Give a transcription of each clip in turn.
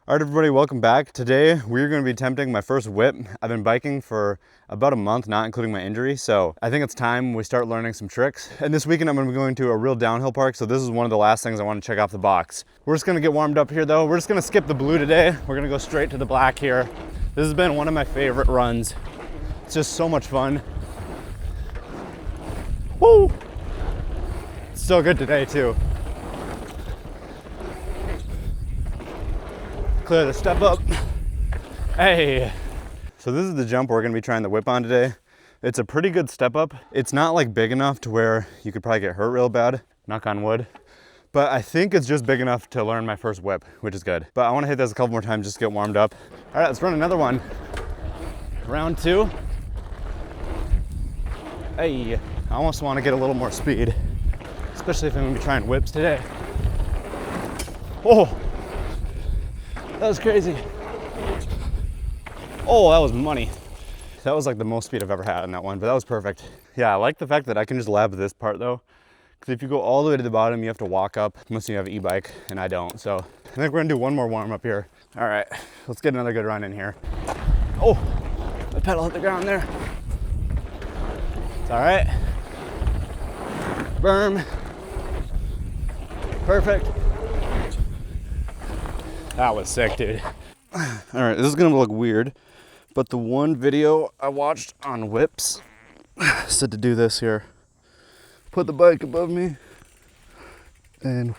All right, everybody, welcome back. Today, we're gonna be attempting my first whip. I've been biking for about a month, not including my injury, so I think it's time we start learning some tricks. And this weekend, I'm gonna be going to a real downhill park, so this is one of the last things I wanna check off the box. We're just gonna get warmed up here though. We're just gonna skip the blue today. We're gonna go straight to the black here. This has been one of my favorite runs. It's just so much fun. Woo! It's still good today too. Clear the step up. Hey. So this is the jump we're gonna be trying the whip on today. It's a pretty good step up. It's not like big enough to where you could probably get hurt real bad, knock on wood. But I think it's just big enough to learn my first whip, which is good. But I wanna hit this a couple more times just to get warmed up. All right, let's run another one. Round two. Hey, I almost wanna get a little more speed, especially if I'm gonna be trying whips today. Oh. That was crazy. Oh, that was money. That was like the most speed I've ever had on that one, but that was perfect. Yeah, I like the fact that I can just lab this part though, because if you go all the way to the bottom, you have to walk up, unless you have an e-bike, and I don't. So I think we're gonna do one more warm up here. All right, let's get another good run in here. Oh, the pedal hit the ground there. It's all right. Berm. Perfect. That was sick, dude. All right, this is gonna look weird, but the one video I watched on whips said to do this here. Put the bike above me, and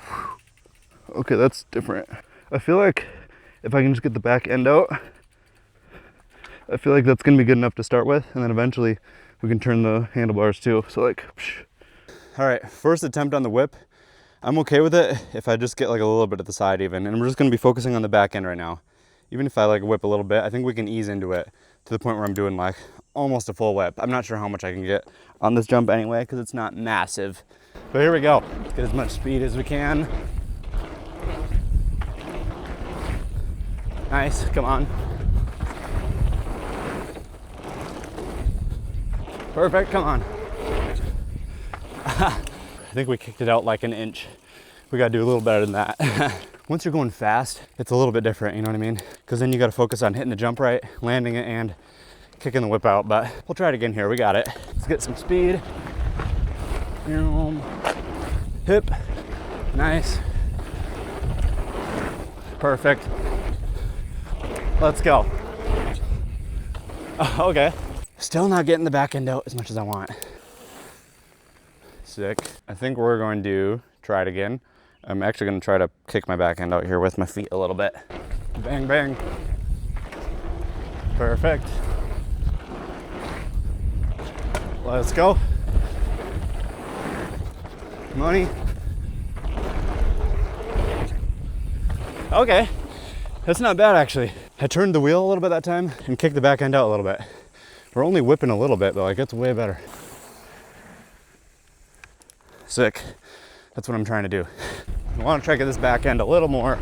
okay, that's different. I feel like if I can just get the back end out, I feel like that's gonna be good enough to start with, and then eventually we can turn the handlebars too. So like, all right, first attempt on the whip. I'm okay with it if I just get like a little bit at the side even, and we're just gonna be focusing on the back end right now. Even if I like whip a little bit, I think we can ease into it to the point where I'm doing like almost a full whip. I'm not sure how much I can get on this jump anyway, because it's not massive. But here we go. Let's get as much speed as we can. Nice, come on. Perfect, come on. I think we kicked it out like an inch. We gotta do a little better than that. Once you're going fast, it's a little bit different, you know what I mean? Because then you gotta focus on hitting the jump right, landing it, and kicking the whip out. But we'll try it again here, we got it. Let's get some speed. Hip, nice. Perfect. Let's go. Oh, okay. Still not getting the back end out as much as I want. Sick. I think we're going to try it again. I'm actually going to try to kick my back end out here with my feet a little bit. Bang, bang. Perfect. Let's go. Money. Okay. That's not bad actually. I turned the wheel a little bit that time and kicked the back end out a little bit. We're only whipping a little bit though. Like, it's way better. Sick. That's what I'm trying to do. I want to try to get this back end a little more.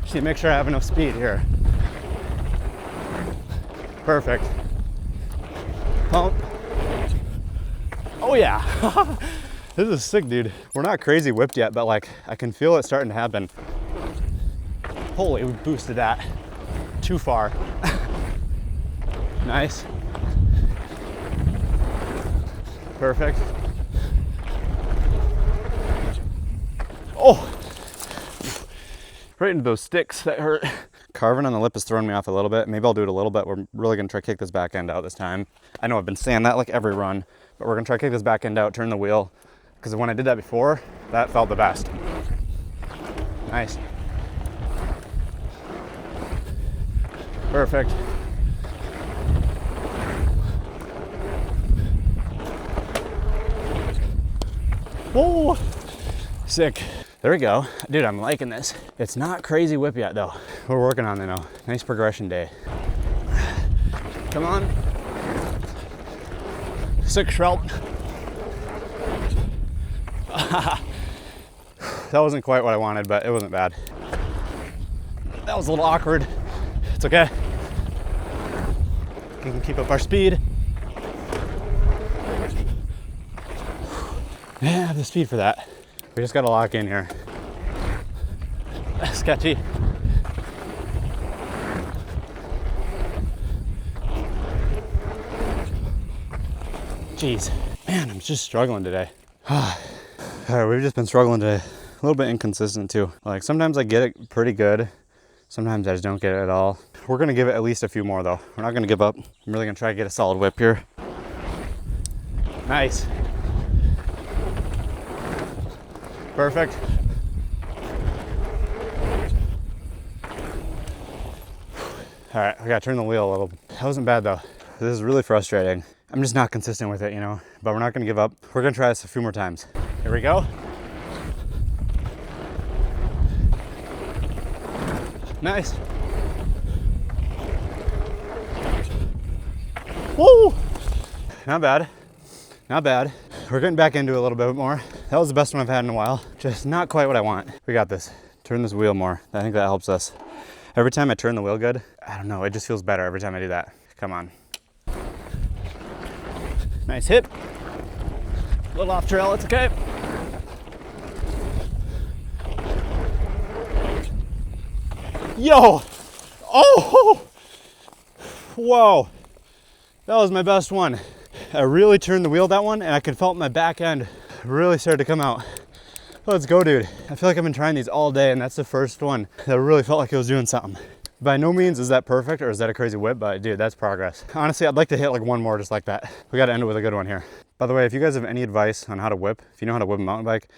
Just need to make sure I have enough speed here. Perfect. Pump. Oh yeah. This is sick, dude. We're not crazy whipped yet, but like I can feel it starting to happen. Holy, we boosted that too far. Nice. Perfect. Oh, right into those sticks, that hurt. Carving on the lip is throwing me off a little bit. Maybe I'll do it a little bit. We're really gonna try to kick this back end out this time. I know I've been saying that like every run, but we're gonna try to kick this back end out, turn the wheel, because when I did that before, that felt the best. Nice. Perfect. Oh, sick. There we go. Dude, I'm liking this. It's not crazy whip yet though. We're working on it now. Nice progression day. Come on. Sick Schwelt. That wasn't quite what I wanted, but it wasn't bad. That was a little awkward. It's okay. We can keep up our speed. Yeah, I have the speed for that. We just gotta lock in here. Sketchy. Jeez, man, I'm just struggling today. All right, we've just been struggling today. A little bit inconsistent too. Like sometimes I get it pretty good. Sometimes I just don't get it at all. We're gonna give it at least a few more though. We're not gonna give up. I'm really gonna try to get a solid whip here. Nice. Perfect. All right, I gotta turn the wheel a little. That wasn't bad though. This is really frustrating. I'm just not consistent with it, you know, but we're not gonna give up. We're gonna try this a few more times. Here we go. Nice. Woo! Not bad. Not bad. We're getting back into it a little bit more. That was the best one I've had in a while. Just not quite what I want. We got this. Turn this wheel more. I think that helps us. Every time I turn the wheel good, I don't know, it just feels better every time I do that. Come on. Nice hip. A little off trail, it's okay. Yo! Oh! Whoa! That was my best one. I really turned the wheel that one and I could felt my back end really started to come out. Let's go, dude. I feel like I've been trying these all day and that's the first one that really felt like it was doing something. By no means is that perfect or is that a crazy whip, but dude, that's progress. Honestly, I'd like to hit like one more just like that. We got to end it with a good one here. By the way, if you guys have any advice on how to whip, if you know how to whip a mountain bike,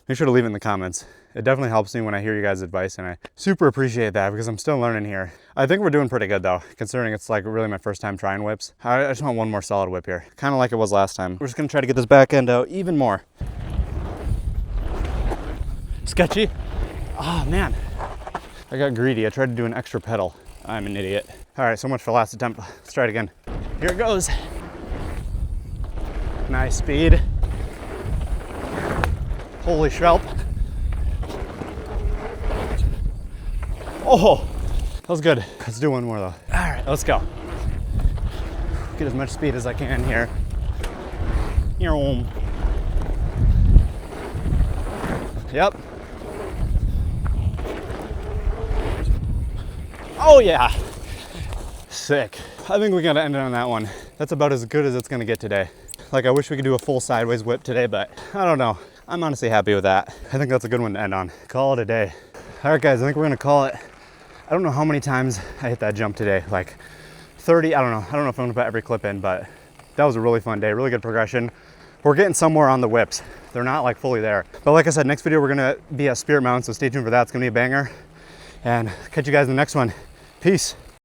make sure to leave it in the comments. It definitely helps me when I hear you guys' advice and I super appreciate that because I'm still learning here. I think we're doing pretty good though, considering it's like really my first time trying whips. I just want one more solid whip here, kind of like it was last time. We're just gonna try to get this back end out even more. Sketchy. Oh man, I got greedy. I tried to do an extra pedal. I'm an idiot. All right, so much for last attempt. Let's try it again. Here it goes. Nice speed. Holy shrimp. Oh, that was good. Let's do one more though. All right, let's go. Get as much speed as I can here. Yep. Oh yeah. Sick. I think we gotta end it on that one. That's about as good as it's gonna get today. Like I wish we could do a full sideways whip today, but I don't know. I'm honestly happy with that. I think that's a good one to end on. Call it a day. All right guys, I think we're gonna call it. I don't know how many times I hit that jump today, like 30, I don't know. I don't know if I'm gonna put every clip in, but that was a really fun day, really good progression. We're getting somewhere on the whips. They're not like fully there. But like I said, next video we're gonna be at Spirit Mountain, so stay tuned for that. It's gonna be a banger. And catch you guys in the next one. Peace.